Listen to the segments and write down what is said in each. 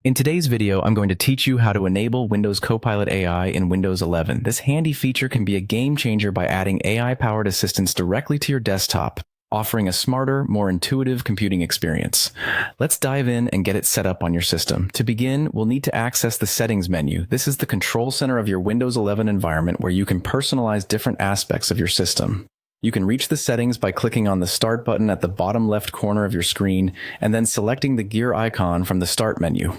In today's video, I'm going to teach you how to enable Windows Copilot AI in Windows 11. This handy feature can be a game changer by adding AI-powered assistants directly to your desktop, offering a smarter, more intuitive computing experience. Let's dive in and get it set up on your system. To begin, we'll need to access the Settings menu. This is the control center of your Windows 11 environment where you can personalize different aspects of your system. You can reach the settings by clicking on the Start button at the bottom left corner of your screen and then selecting the gear icon from the Start menu.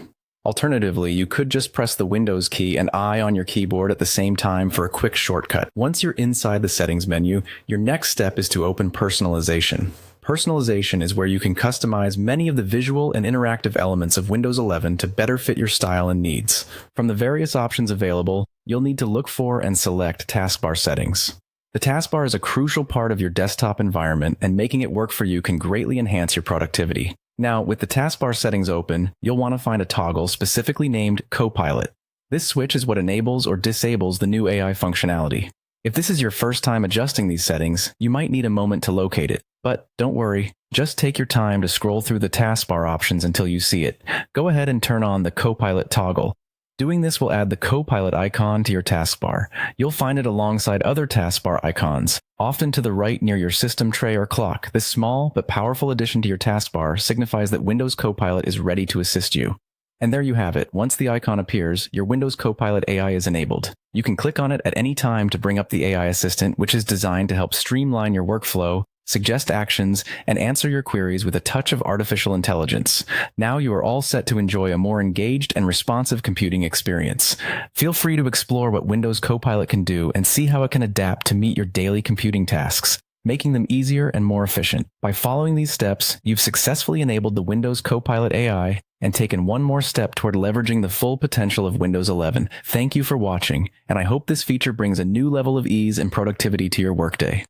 Alternatively, you could just press the Windows key and I on your keyboard at the same time for a quick shortcut. Once you're inside the Settings menu, your next step is to open Personalization. Personalization is where you can customize many of the visual and interactive elements of Windows 11 to better fit your style and needs. From the various options available, you'll need to look for and select taskbar settings. The taskbar is a crucial part of your desktop environment, and making it work for you can greatly enhance your productivity. Now, with the taskbar settings open, you'll want to find a toggle specifically named Copilot. This switch is what enables or disables the new AI functionality. If this is your first time adjusting these settings, you might need a moment to locate it. But don't worry, just take your time to scroll through the taskbar options until you see it. Go ahead and turn on the Copilot toggle. Doing this will add the Copilot icon to your taskbar. You'll find it alongside other taskbar icons, often to the right near your system tray or clock. This small but powerful addition to your taskbar signifies that Windows Copilot is ready to assist you. And there you have it. Once the icon appears, your Windows Copilot AI is enabled. You can click on it at any time to bring up the AI assistant, which is designed to help streamline your workflow, suggest actions, and answer your queries with a touch of artificial intelligence. Now you are all set to enjoy a more engaged and responsive computing experience. Feel free to explore what Windows Copilot can do and see how it can adapt to meet your daily computing tasks, making them easier and more efficient. By following these steps, you've successfully enabled the Windows Copilot AI and taken one more step toward leveraging the full potential of Windows 11. Thank you for watching, and I hope this feature brings a new level of ease and productivity to your workday.